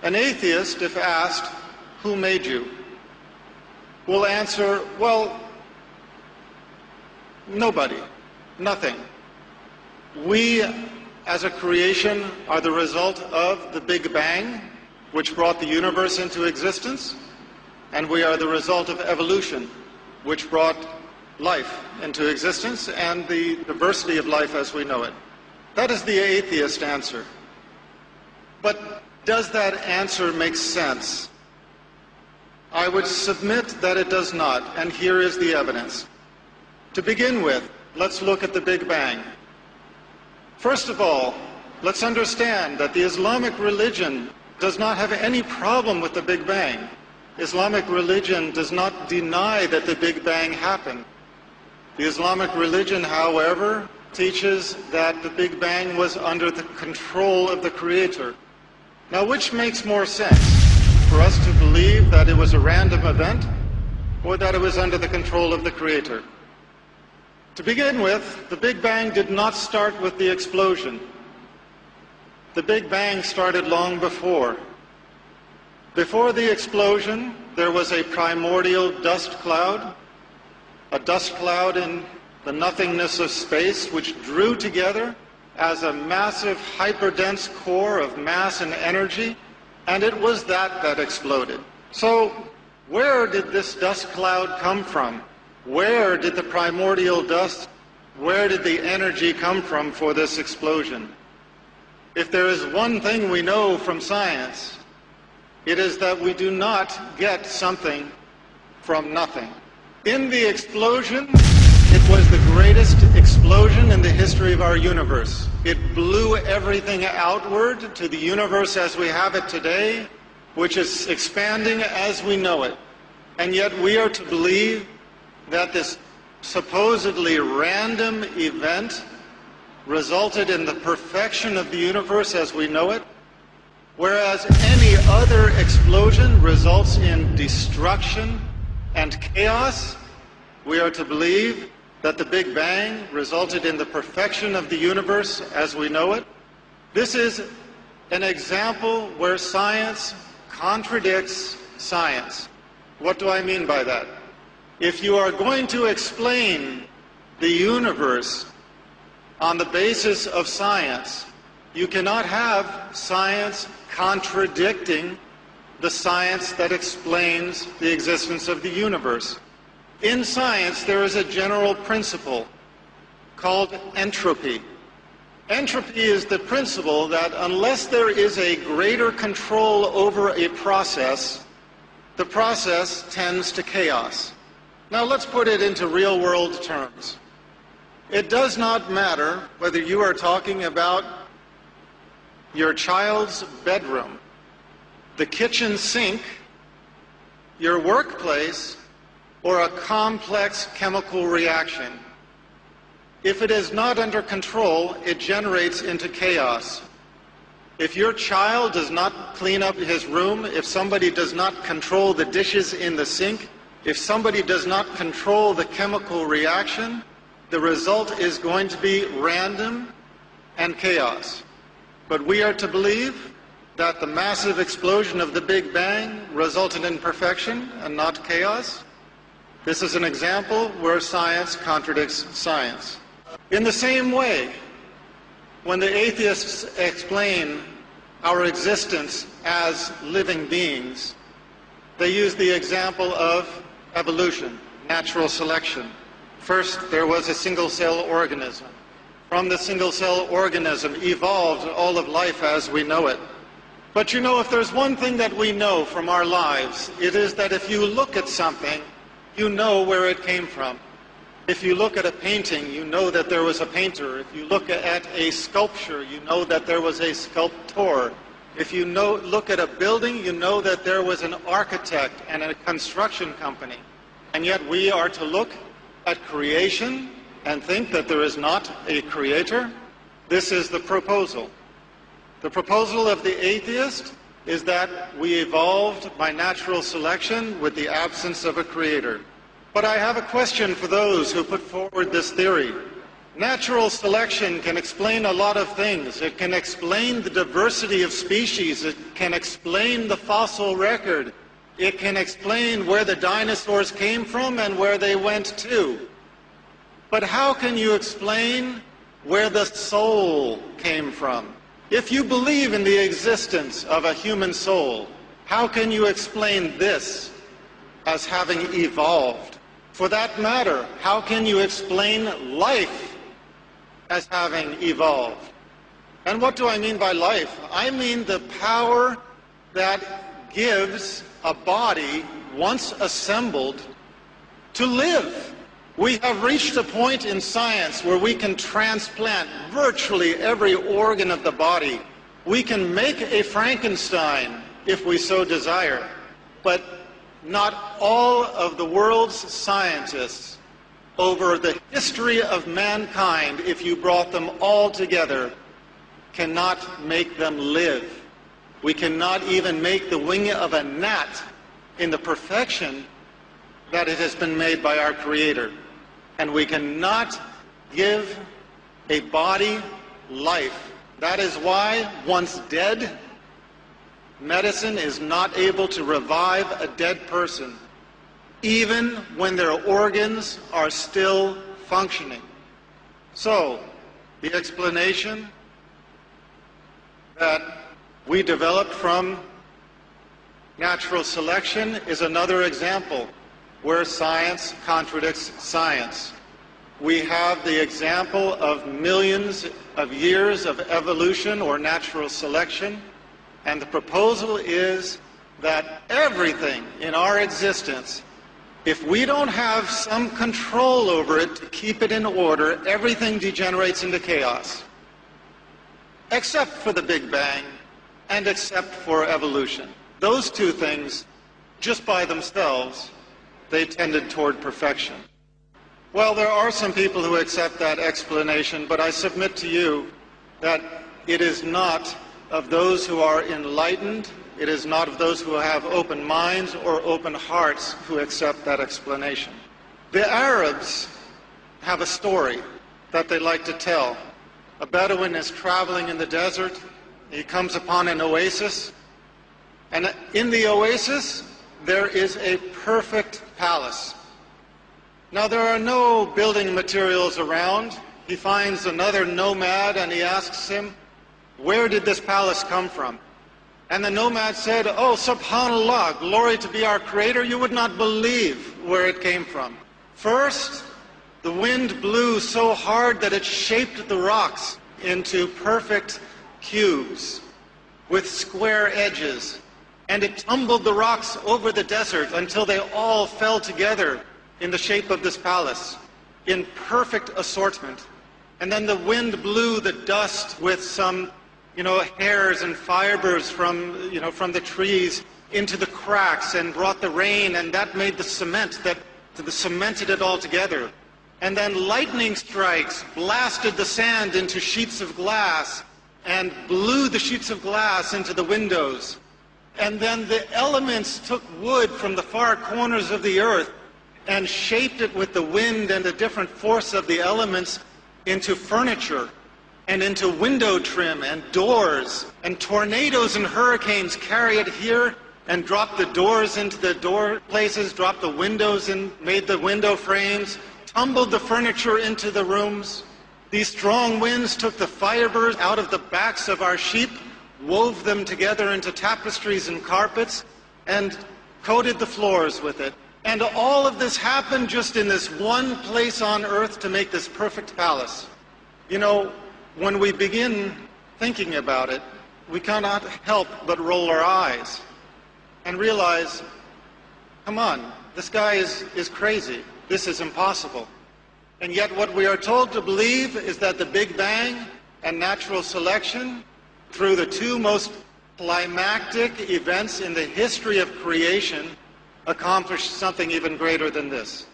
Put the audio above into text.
An atheist, if asked, "Who made you?" will answer, well, nobody, nothing. We, as a creation, are the result of the Big Bang, which brought the universe into existence, and we are the result of evolution, which brought life into existence and the diversity of life as we know it. That is the atheist answer. But does that answer make sense? I would submit that it does not, and here is the evidence. To begin with, let's look at the Big Bang. First of all, let's understand that the Islamic religion does not have any problem with the Big Bang. Islamic religion does not deny that the Big Bang happened. The Islamic religion, however, teaches that the Big Bang was under the control of the Creator. Now, which makes more sense? For us to believe that it was a random event, or that it was under the control of the Creator? To begin with, the Big Bang did not start with the explosion. The Big Bang started long before. Before the explosion, there was a primordial dust cloud, a dust cloud in the nothingness of space, which drew together as a massive hyperdense core of mass and energy, and it was that exploded. So, where did this dust cloud come from? Where did the primordial dust, where did the energy come from for this explosion? If there is one thing we know from science, it is that we do not get something from nothing. In the explosion, it was the greatest explosion in the history of our universe. It blew everything outward to the universe as we have it today, which is expanding as we know it. And yet we are to believe that this supposedly random event resulted in the perfection of the universe as we know it, whereas any other explosion results in destruction and chaos. We are to believe that the Big Bang resulted in the perfection of the universe as we know it. This is an example where science contradicts science. What do I mean by that? If you are going to explain the universe on the basis of science, you cannot have science contradicting the science that explains the existence of the universe. In science, there is a general principle called entropy. Entropy is the principle that unless there is a greater control over a process, the process tends to chaos. Now let's put it into real-world terms. It does not matter whether you are talking about your child's bedroom, the kitchen sink, your workplace, or a complex chemical reaction. If it is not under control, it generates into chaos. If your child does not clean up his room, if somebody does not control the dishes in the sink, if somebody does not control the chemical reaction, the result is going to be random and chaos. But we are to believe that the massive explosion of the Big Bang resulted in perfection and not chaos. This is an example where science contradicts science. In the same way, when the atheists explain our existence as living beings, they use the example of evolution, natural selection. First, there was a single-cell organism. From the single-cell organism evolved all of life as we know it. But you know, if there's one thing that we know from our lives, it is that if you look at something, you know where it came from. If you look at a painting, you know that there was a painter. If you look at a sculpture, you know that there was a sculptor. If you look at a building, you know that there was an architect and a construction company. And yet we are to look at creation and think that there is not a creator. This is the proposal. The proposal of the atheist is that we evolved by natural selection with the absence of a creator. But I have a question for those who put forward this theory. Natural selection can explain a lot of things. It can explain the diversity of species. It can explain the fossil record. It can explain where the dinosaurs came from and where they went to. But how can you explain where the soul came from? If you believe in the existence of a human soul, how can you explain this as having evolved? For that matter, how can you explain life as having evolved? And what do I mean by life? I mean the power that gives a body, once assembled, to live. We have reached a point in science where we can transplant virtually every organ of the body. We can make a Frankenstein if we so desire. But not all of the world's scientists over the history of mankind, if you brought them all together, cannot make them live. We cannot even make the wing of a gnat in the perfection that it has been made by our Creator. And we cannot give a body life. That is why, once dead, medicine is not able to revive a dead person, even when their organs are still functioning. So, the explanation that we developed from natural selection is another example where science contradicts science. We have the example of millions of years of evolution or natural selection, and the proposal is that everything in our existence, if we don't have some control over it to keep it in order, everything degenerates into chaos, except for the Big Bang and except for evolution. Those two things, just by themselves, they tended toward perfection. Well, there are some people who accept that explanation, but I submit to you that it is not of those who are enlightened, it is not of those who have open minds or open hearts who accept that explanation. The Arabs have a story that they like to tell. A Bedouin is traveling in the desert. He comes upon an oasis, and in the oasis there is a perfect palace. Now, there are no building materials around. He finds another nomad and he asks him, "Where did this palace come from?" And the nomad said, "Oh, subhanallah, glory to be our Creator, you would not believe where it came from. First, the wind blew so hard that it shaped the rocks into perfect cubes with square edges, and it tumbled the rocks over the desert until they all fell together in the shape of this palace, in perfect assortment. And then the wind blew the dust with some, hairs and fibers from the trees into the cracks and brought the rain, and that made the cement that cemented it all together. And then lightning strikes blasted the sand into sheets of glass and blew the sheets of glass into the windows. And then the elements took wood from the far corners of the earth and shaped it with the wind and the different force of the elements into furniture and into window trim and doors. And tornadoes and hurricanes carry it here and dropped the doors into the door places, dropped the windows in, made the window frames, tumbled the furniture into the rooms. These strong winds took the fibers out of the backs of our sheep, wove them together into tapestries and carpets, and coated the floors with it. And all of this happened just in this one place on earth to make this perfect palace. When we begin thinking about it, we cannot help but roll our eyes and realize, come on, this guy is crazy. This is impossible. And yet what we are told to believe is that the Big Bang and natural selection, through the two most climactic events in the history of creation, accomplished something even greater than this.